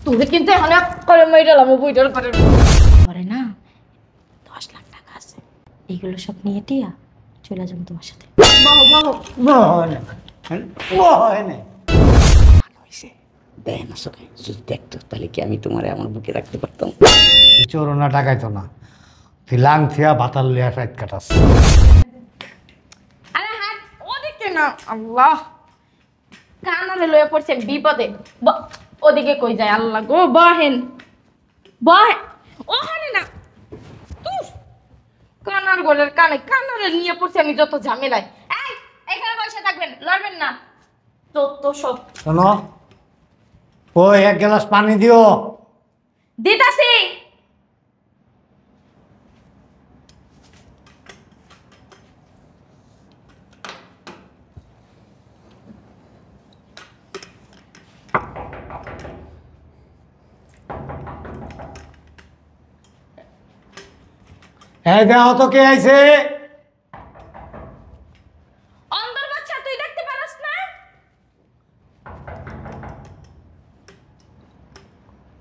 তুই কিন্তু এখন করে মেয়েটালাম বইটার করে করে না 10 লাখ টাকা আছে, এইগুলো সব নিয়ে টিয়া চলে যাবো তোমার সাথে। দেখেন আসলে যদি দেখতো তাহলে কি আমি তোমার আমার বুকে রাখতে পারতাম? চোরনা টাকাইতো না, তুই লাং থিয়া ভাতাল লিয়া সাইড কাটাস। আরে হাত ওদিকে না, আল্লাহ কানারে লয়ে পড়ছে বিপদে। ওদিকে কই যায় আল্লাহ গো, বহেন বহেন ওখানে না, তুই কানার গোলের কানে কানারে নিয়ে পড়ছে আমি যত ঝামেলায়। এই এখানে বসে থাকবেন, লড়বেন না যত সব। শোনো, ওই 1 গ্লাস পানি দিও। দিতাছি। এই দেখো তো কে আইছে। অন্ধর বাচ্চা তুই দেখতে পারস না?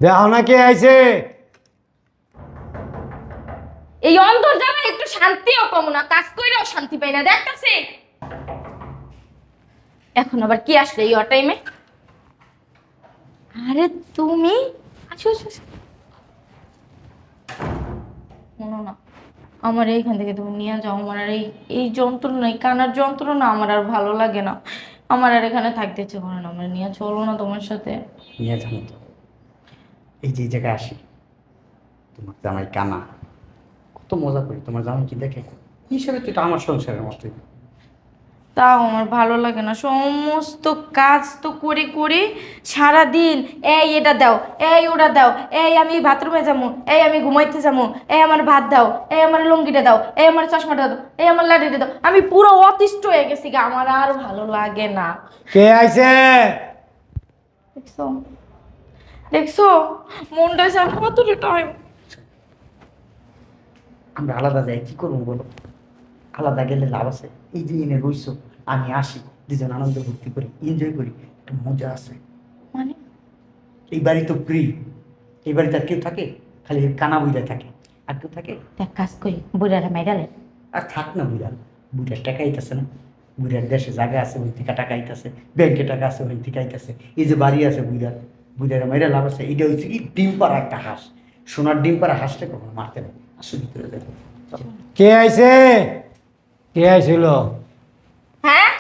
দেখো না কে আইছে। এই অন্ধর জানা একটু শান্তিও কম না, কাজ কইরাও শান্তি পাই না, দেখতাছি। এখন আবার কি আসলে এই টাইমে? আরে তুমি আসো আসো আসো। শোনো না, আমার এইখান থেকে তুমি নিয়ে যাও। আমার আর এই যন্ত্রণা, এই কানার যন্ত্রণা আমার আর ভালো লাগে না। আমার আর এখানে থাকতে ইচ্ছে করে না। আমার নিয়ে চলো না তোমার সাথে। নিয়ে যাবো তো। এই যে জায়গায় আসি, তোমার জামাই কানা, কত মজা করি। তোমার জামাই কি দেখে হিসাবে তো এটা আমার সংসারের মতোই। তাও আমার ভালো লাগে না। সমস্ত কাজ তো করে করে সারাদিন এই এটা দাও, এই ওটা দাও, এই আমি বাথরুমে যাবো, এই আমি ঘুমাইতে যাবো, এই আমার ভাত দাও, এই আমার লুঙ্গিটা দাও, এই আমার চশমাটা দাও, এই আমার লাঠিটা দাও। আমি পুরো অতিষ্ঠ হয়ে গেছি গা, আমার আর ভালো লাগে না। কে আইছে? দেখছো দেখছো মনটা সব কতটা টাইম। আমরা আলাদা যাই কি করবো বলো? আলাদা গেলে লাভ আছে? এই যে এনে রইছো, আমি আসি, দুজন আনন্দ ভর্তি করি, এনজয় করি, একটু মজা আছে। মানে এই বাড়ি তো ফ্রি, এই বাড়িতে আর কেউ থাকে? খালি কানা বুইড়া থাকে, আর কেউ থাকে? এক কাজ করি, বুড়ারা মেডালে আর থাক না বুইড়া, বুইড়ার টাকা আইতেছে না, বুইড়ার দেশে জায়গা আছে ওই থেকে টাকা আইতেছে, ব্যাংকে টাকা আছে ওই থেকে আইতেছে, এই যে বাড়ি আছে বুইড়ার, বুইড়ার মেয়েরা লাভ আছে। এটা হচ্ছে কি ডিম পাড়া একটা হাঁস, সোনার ডিম পাড়া হাঁসটা কখনো মারতে নেই। আসো ভিতরে দেখো। কে আইছে? কে আইছিল? হ্যাঁ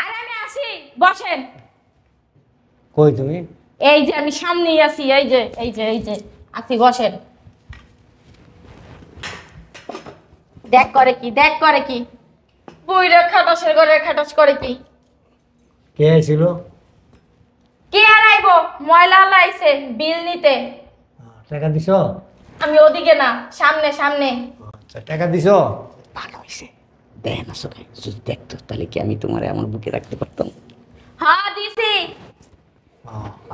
আরে আমি আসি, বসেন। কই তুমি? এই যে আমি সামনেই আছি, এই যে এই যে এই যে আছি, বসেন। দেখ করে কি, দেখ করে কি, বইরা খাটাসের ঘরে খাটাস করে কি। কে আইছিল? কে আর আইবো, ময়লা আইছে বিল নিতে। টাকা দিছো? আমি ওদিকে না, সামনে সামনে। আচ্ছা, টাকা দিছো? ভালো হয়েছে। দেখেন আসলে যদি দেখতো তাহলে কি আমি তোমার আমার বুকে রাখতে পারতাম? হ্যাঁ দিছি।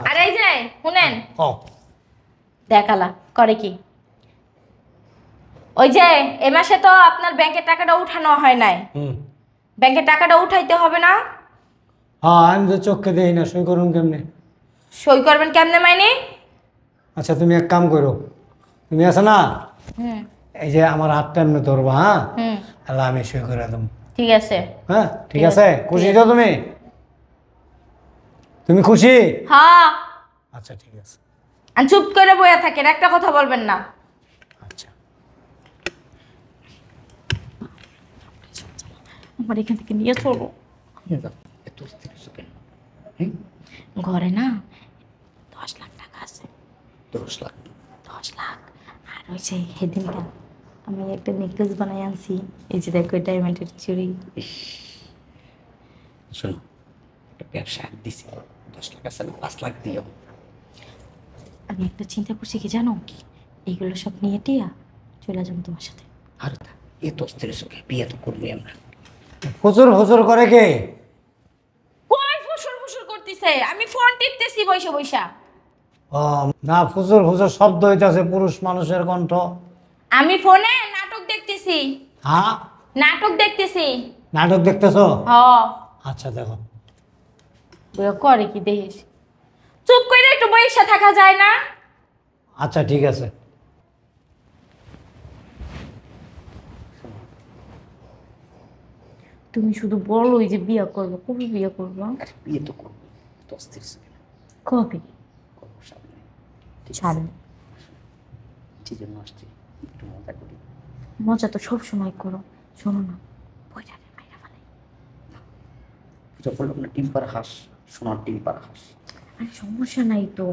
আর এই যে শুনেন, ও দেখালা করে কি, ওই যে এ মাসে তো আপনার ব্যাংকের টাকাটা উঠানো হয় নাই, ব্যাংকের টাকাটা উঠাইতে হবে না? হ্যাঁ, আমি তো চোখকে দেখি না, সই করুন কেমনে? সই করবেন কেমনে মাইনে? আচ্ছা, তুমি এক কাম করো, তুমি আছো না, এই যে আমার হাতটা এমনি ধরবা, হ্যাঁ, তাহলে আমি সই করে দেবো। ঠিক আছে। হ্যাঁ ঠিক আছে। খুশি তো তুমি? তুমি খুশি? হ্যাঁ। আচ্ছা ঠিক আছে। আর চুপ করে বইয়া থাকেন, একটা কথা বলবেন না। আচ্ছা, আমার এখান থেকে নিয়ে চলো। এত অস্থির হইছো কেন? ঘরে না 10 লাখ টাকা আছে। 10 লাখ? 10 লাখ। আর ওই যে সেদিনটা আমি একটা নেকলেস বানাই আনছি, এই যে দেখো ডায়মন্ডের চুড়ি। শোনো, একটা ব্যবসা দিছি, 10 লাখ আছে না, 5 লাখ দিও। আমি একটা চিন্তা করছি কি জানো, কি এইগুলো সব নিয়ে টিয়া চলে যাবো তোমার সাথে। আর তা এত অস্থির হইছো কেন? বিয়ে তো করবোই আমরা। ফসর ফসর করে কে? কই ফুসুর ফুসুর করতেছে? আমি ফোন টিপতেছি বইসা বইসা। ও না, ফসর ফসর শব্দ হইতাছে, পুরুষ মানুষের কণ্ঠ। আমি ফোনে নাটক দেখতেছি। হ্যাঁ, নাটক দেখতেছি। নাটক দেখতেছো? হ্যাঁ। আচ্ছা দেখো। করে কি দেখিস, চুপ করে বসে থাকা যায় না? আচ্ছা ঠিক আছে। তুমি শুধু বলোই যে বিয়ে করবো, কবে বিয়ে করবো? আর বিয়ে তো করবো, তো অস্থির ছিল। কবে? করবো সামনে। ঠিক আছে? সামনে? কি জন্য আসছি? একটু মজা করি। মজা তো সব সময় করো। শোনো না, বইটাকে মাইরা ফেলাই। যা বললাম না, ডিম পাড়া হাঁস, সোনার ডিম পাড়া হাঁস। আরে সমস্যা নাই তো।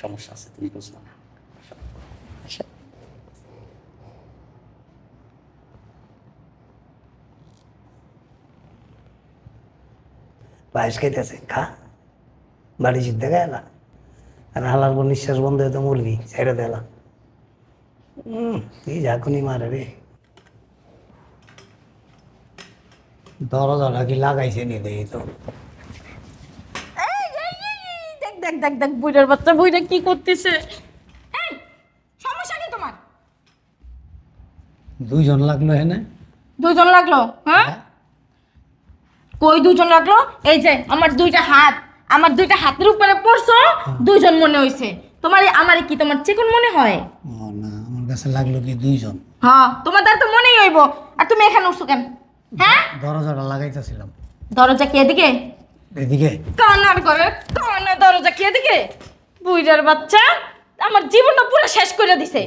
সমস্যা আছে, তুমি বুঝবা না। আচ্ছা, পায়েস খাইতেছে, খা। বাড়ি সিদ্ধা গেলা আর হালার পর নিঃশ্বাস বন্ধ হয়ে তো মরবি, ছেড়ে দেলা। এই ঝাঁকুনি মারে রে। দরজাটা কি লাগাইছে নি দেখি তো। দেখ দেখ দেখ দেখ, বুইড়ার বাচ্চা, বুইড়া কি করতেছে? এই, সমস্যা কি তোমার? দুইজন লাগলো এনে। দুজন লাগলো? হ্যাঁ, কই দুজন লাগলো? এই যে আমার দুইটা হাত, আমার দুইটা হাতের উপরে পড়ছো, দুইজন মনে হইছে। তোমার আমার কি তোমার চিকন মনে হয়? ও না, আমার কাছে লাগলো কি দুইজন। হ্যাঁ, তোমার তো মনেই হইব। আর তুমি এখানে উঠছো কেন? হ্যাঁ, দরজাটা লাগাইতেছিলাম। দরজা কি এদিকে? এদিকে কান্নার করে কান্না, দরজা কি এদিকে? বুইড়ার বাচ্চা আমার জীবনটা পুরো শেষ করে দিছে।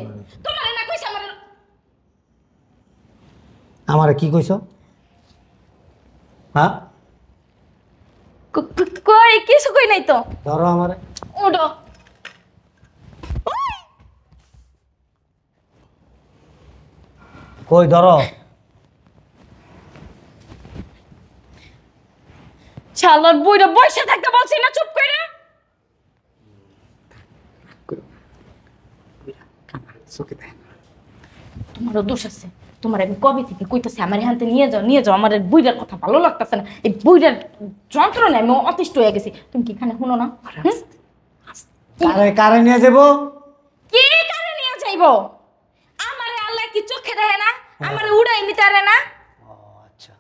তোমার না কইছে আমার আমারে কি কইছো? হ্যাঁ, কই কিছু কই নাই তো। ধরো আমারে। ওডো কই ধরো। শালার বুইড়া বসে থাকতে বলছি না, চুপ করে। চোখে দেয় না। তোমারও দোষ আছে। তোমার আমি কবে থেকে কইতাছি আমার এখানতে নিয়ে যাও, নিয়ে যাও। আমার এই বুইড়ার কথা ভালো লাগতেছে না। এই বুইড়ার যন্ত্রণায় আমি অতিষ্ঠ হয়ে গেছি। তুমি কি এখানে শুনো না? হুম? কারে কারে নিয়ে যাবো? কি কারে নিয়ে যাইবো? আমারে আল্লাহ কি চোখে দেখে না? আমারে উড়াই নিতে পারে না? ও আচ্ছা।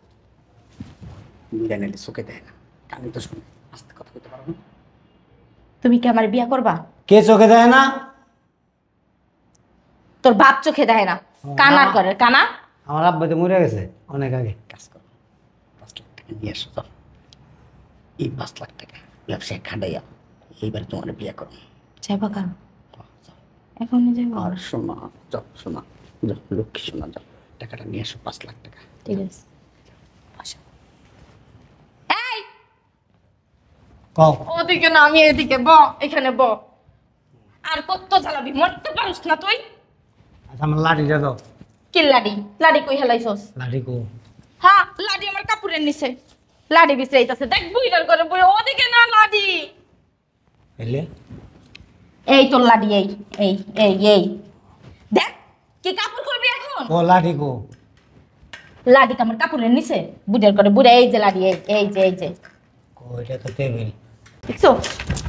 বুঝা নিলে চোখে দেয় না, কানে তো শুনে, আস্তে কথা বলতে পারবো না। তুমি কি আমার বিয়া করবা? কে চোখে দেয় না? তোর বাপ চোখে দেয় না, কানার করে কানা। আমার আব্বা তো মরে গেছে অনেক আগে। কাজ করো, 5 লাখ টাকা নিয়ে এসো। যাও, এই 5 লাখ টাকা ব্যবসায় খাটাইয়া এইবার তোমার বিয়ে করো। যাইবা কার? যাও, যাও। এখনই যাইবা? আর শোনা, যাও শোনা, যাও লক্ষ্মী শোনা, যাও টাকাটা নিয়ে এসো, 5 লাখ টাকা। ঠিক আছে, বসো। এই কও। ওদিকে না, আমি এদিকে। এখানে আর কত জ্বালাবি? মরতে পারিস না তুই। আচ্ছা আমার লাঠিটা দাও। কি লাডি? লাডি কই হেলাইছস? লাঠি কো। হ্যাঁ, লাডি আমার কাপড়ের নিচে। লাডি বিছরাইতাছে, দেখ বুইড়ার করে বুইড়া। ওদিকে না, লাডি। এলে এই তোর লাডি, এই এই এই এই দেখ, কি কাপড় খুলবি এখন? ও লাঠি কো। লাডি তো আমার কাপড়ের নিচে। বুইড়ার করে বুইড়া, এই যে লাডি, এই এই যে এই যে। কো এটা তো টেবিল। দেখছো,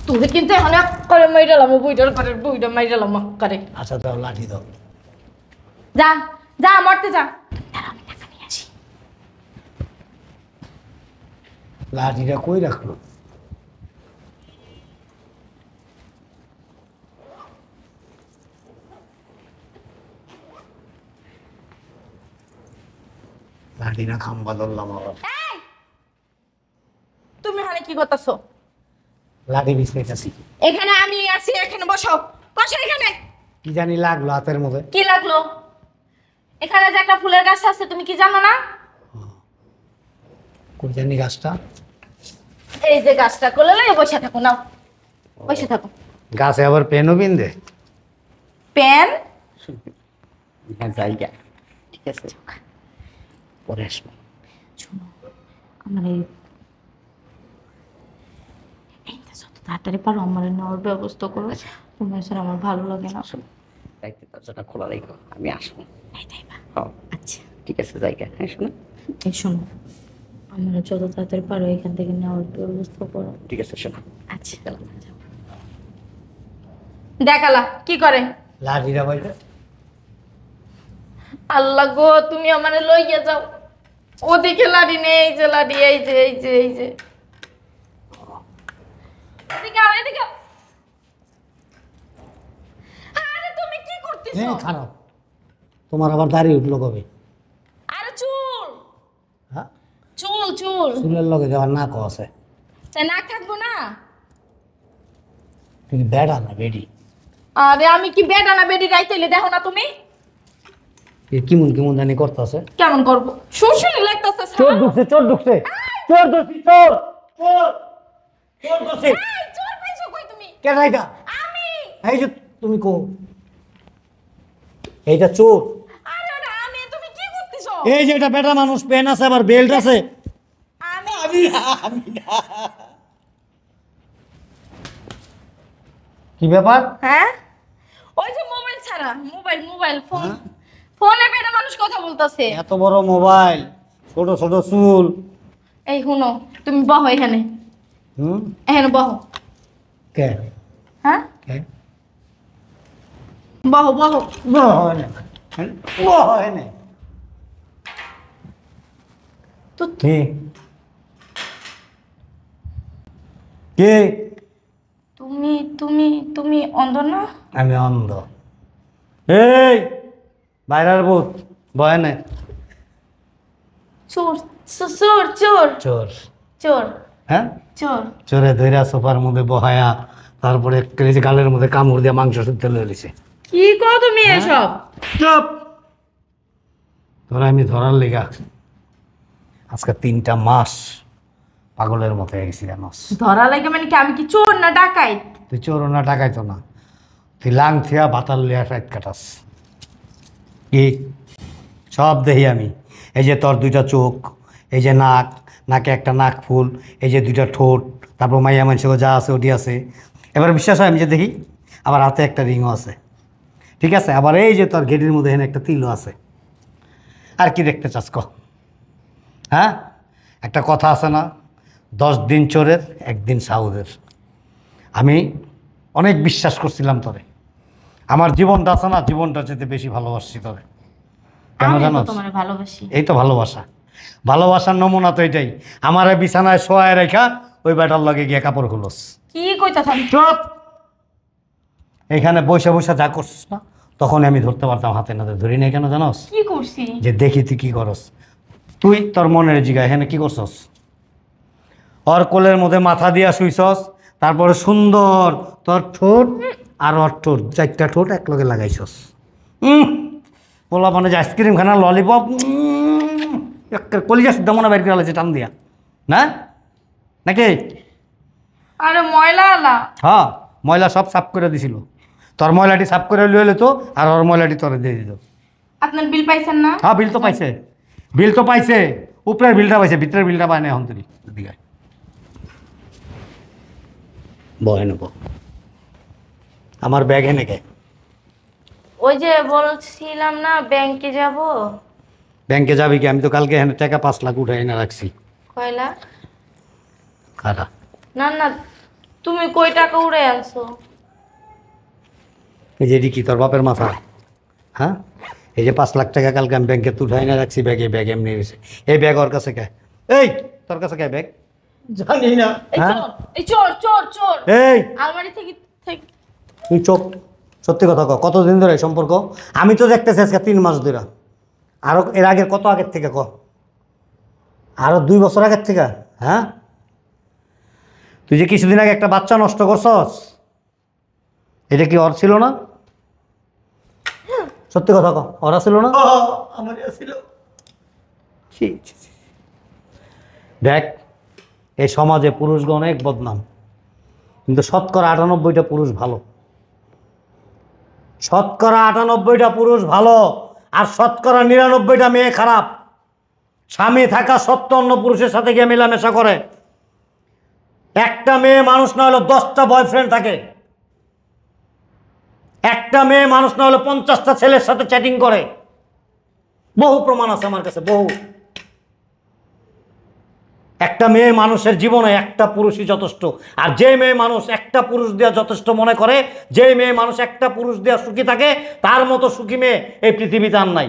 তুই কিন্তু এখন এক করে মাইরালাম, বুইড়ার করে বুইড়া মাইরালাম করে। আচ্ছা দাও লাঠি দাও। যা যা, মরতে যা। দাঁড়া, আমি টাকা নিয়ে আসি। লাঠিটা কই রাখলো? লাঠিটা খাম্বা ধরলাম আবার। এই, তুমি এখানে কি করতেছো? লাঠি বিছাইতাছি। এখানে আমি আছি, এখানে বসো। বসো এখানে। কি জানি লাগলো হাতের মধ্যে। কি লাগলো? এখানে যে একটা ফুলের গাছ আছে, তুমি কি জানো না? কই জানি গাছটা? এই যে গাছটা কোলে লয়ে বসে থাকো, নাও বসে থাকো। গাছে আবার পেনও বিন্দে? পেন? হ্যাঁ জায়গা, ঠিক আছে, পরে আসবো। শোনো, আমার এইটা যত তাড়াতাড়ি পারো আমার নেওয়ার ব্যবস্থা করো। তোমার স্যার আমার ভালো লাগে না। শোনো, দায়িত্ব দরজাটা খোলা রেখো, আমি আসবো। এই তাইবা? হ্যাঁ আচ্ছা, ঠিক আছে, জায়গা। হ্যাঁ শোনো, এই শোনো, আমরা যত তাড়াতাড়ি পারো এখান থেকে নেওয়ার ব্যবস্থা করো। ঠিক আছে শোনো। আচ্ছা, দেখালা কি করে? লাঠিটা বলতে আল্লাহ গো, তুমি আমারে লইয়া যাও। ওদিকে লাড়ি নেই, এই যে লাড়ি, এই যে এই যে এই যে। এদিকে আও, এদিকে আও। করতেছো? খারাপ। তোমার আবার দাড়ি উঠলো কবে? আরে চুল, হ্যাঁ, চুল চুল। চুলের লগে দেওয়ার না আছে। তাই না থাকবো না? তুমি বেড়া না বেডি? আরে আমি কি বেটা না বেটি রাইতেলে দেখো না তুমি? কেমন কেমন জানি করতেছে। কেমন করবো? শুশুনি লাগতেছে। চোর ঢুকছে, চোর ঢুকছে, চোর ঢুকছে, চোর চোর চোর ঢুকছে। এই চোর পাইছো কই তুমি? কে রাইটা? আমি। এই যে তুমি কো, এইটা চোর। আরে আরে আমি, তুমি কি করতেছো? এই যে এটা বেটা মানুষ, পেন আছে আবার বেল্ট আছে। আমি কি ব্যাপার? হ্যাঁ, ওই যে মোবাইল ছাড়া, মোবাইল ফোন, ফোনে বেটা মানুষ কথা বলতেছে। এত বড় মোবাইল, ছোট ছোট চুল। এই শুনো, তুমি বহো এখানে, এখানে বহো। কে হ্যাঁ, কে বহো বহো। হয় না, হয় না। তো কে কে? তুমি তুমি তুমি অন্ধ না? আমি অন্ধ। এই বাইরের ভূত ভয় নাই। চোর চোর চোর চোর। চোর হ্যাঁ, চোর। চোরে ধৈরা সোফার মধ্যে বহায়া, তারপরে কেজি গালের মধ্যে কামড় দিয়ে মাংস শুদ্ধ লইছে। কি কও তুমি এসব? চুপ! তোরা আমি ধরার লেগা আজকে 3টা মাস পাগলের মতো হয়ে গেছি জানোস। ধরা লাগে মানে কি? আমি কি চোর না ডাকাইত? তুই চোর না টাকাইতো না, তুই লাং থিয়া ভাতার লিয়া সাইড কাটাস। কি সব দেখি আমি। এই যে তোর 2টা চোখ, এই যে নাক, নাকে একটা নাক ফুল, এই যে 2টা ঠোঁট, তারপর মাইয়া মানুষকে যা আছে ওটি আছে। এবার বিশ্বাস হয় আমি যে দেখি, আবার হাতে একটা রিংও আছে, ঠিক আছে? আবার এই যে তোর গেটের মধ্যে এখানে একটা তিলও আছে। আর কি দেখতে চাস ক? হ্যাঁ, একটা কথা আছে না, 10 দিন চোরের 1 দিন সাউদের। আমি অনেক বিশ্বাস করছিলাম তোরে, আমার জীবনটা আছে না, জীবনটা যেতে বেশি ভালোবাসছি তোরে। কেন আমি তো জানোস? তোমারে ভালোবাসি। এই তো ভালোবাসা, ভালোবাসার নমুনা তো এটাই। আমার বিছানায় শোয়ায় রেখা ওই বেটার লগে গিয়ে কাপড় খুলোস। কি কইতাছ? চুপ! এখানে বসে বসে যা করছিস না, তখন আমি ধরতে পারতাম, হাতে নাতে ধরি নাই। কেন জানোস? কি করছি? যে দেখি তুই কি করস। তুই তোর মনের জিগা এখানে কি করছস? ওর কোলের মধ্যে মাথা দিয়া শুইছস, তারপরে সুন্দর তোর ঠোঁট আর ওর ঠোঁট, 4টা ঠোঁট এক লগে লাগাইছস। পোলা মানে যে আইসক্রিম খানা ললিপপ, কলিজা সুদ্ধা মনে বাইর করে আলাইছে টান দিয়া, না নাকি? আরে ময়লা আলা। হ্যাঁ, ময়লা সব সাফ করে দিছিল। তোর ময়লাটি সাফ করে লইলে তো, আর ওর ময়লাটি তোরে দিয়ে দিত। আপনার বিল পাইছেন না? হ্যাঁ, বিল তো পাইছে, বিল তো পাইছে। উপরের বিলটা পাইছে, ভিতরের বিলটা পায় না এখন তুই দিকে বহে নেব। আমার ব্যাগ এনে গে। ওই যে বলছিলাম না ব্যাংকে যাব। ব্যাংকে যাবি কি? আমি তো কালকে এখানে টাকা 5 লাখ উঠে এনে রাখছি। কয়লা? খারা না না, তুমি কই টাকা উড়ে আনছো? এই যে কি তোর বাপের মাথা? হ্যাঁ, এই যে 5 লাখ টাকা কালকে আমি ব্যাংকে উঠে এনে রাখছি। ব্যাগে ব্যাগ এমনি রয়েছে। এই ব্যাগ ওর কাছে কে? এই তোর কাছে কে ব্যাগ? জানি না। এই হ্যাঁ? চোর, এই চোর চোর চোর। এই আলমারি থেকে থেকে তুই চোখ, সত্যি কথা ক, কতদিন ধরে এই সম্পর্ক? আমি তো দেখতেছি আজকে 3 মাস ধরে। আরো এর আগের কত আগের থেকে ক? আরো 2 বছর আগের থেকে? হ্যাঁ, তুই যে কিছুদিন আগে একটা বাচ্চা নষ্ট করছস, এটা কি ওর ছিল না? সত্যি কথা ক, ওরা ছিল না? আমার ছিল। ছি, ছি, ছি। দেখ, এই সমাজে পুরুষগণ অনেক বদনাম, কিন্তু শতকরা 98টা পুরুষ ভালো। শতকরা 98টা পুরুষ ভালো, আর শতকরা 99টা মেয়ে খারাপ। স্বামী থাকা সত্ত্বেও অন্য পুরুষের সাথে গিয়ে মেলামেশা করে। একটা মেয়ে মানুষ না হলে 10টা বয়ফ্রেন্ড থাকে। একটা মেয়ে মানুষ না হলে 50টা ছেলের সাথে চ্যাটিং করে। বহু প্রমাণ আছে আমার কাছে, বহু। একটা মেয়ে মানুষের জীবনে একটা পুরুষই যথেষ্ট। আর যে মেয়ে মানুষ একটা পুরুষ দেওয়া যথেষ্ট মনে করে, যে মেয়ে মানুষ একটা পুরুষ দেওয়া সুখী থাকে, তার মতো সুখী মেয়ে এই পৃথিবীতে আর নাই।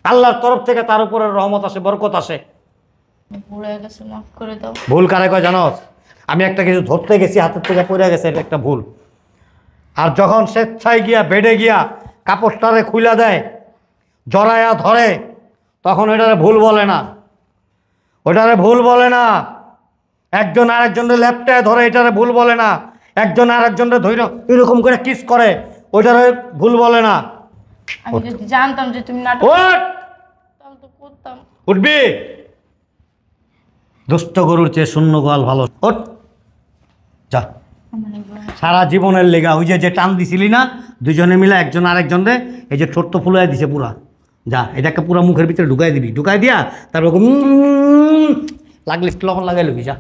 আল্লাহর তরফ থেকে তার উপরে রহমত আসে, বরকত আসে। ভুল হয়ে গেছে, মাফ করে দাও। ভুল কারে কয় জানোস? আমি একটা কিছু ধরতে গেছি, হাতের থেকে পড়ে গেছে, এটা একটা ভুল। আর যখন স্বেচ্ছায় গিয়া বেডে গিয়া কাপড়টারে খুইলা দেয়, জড়ায়া ধরে, তখন এটারে ভুল বলে না, ওটারে ভুল বলে না। একজন আরেকজনের ল্যাপটায় ধরে, এটারে ভুল বলে না। একজন আরেকজনের ধৈর্য এরকম করে কিস করে, ওইটারে ভুল বলে না। আমি যদি জানতাম যে তুমি নাটক ওঠ, তাহলে তো করতাম। উঠবি। দুষ্ট গরুর চেয়ে শূন্য গোয়াল ভালো। ওঠ, যা। আমার এগুলো সারা জীবনের লেগা ওই যে টান দিছিলি না দুজনে মিলে একজন আরেকজনরে, এই যে ঠোঁট তো ফুলাই দিছে পুরা, যা এটাকে পুরা মুখের ভিতরে ঢুকাই দিবি, ঢুকাই দিয়া তারপর লাগলে লবণ লাগাই লবি, যা।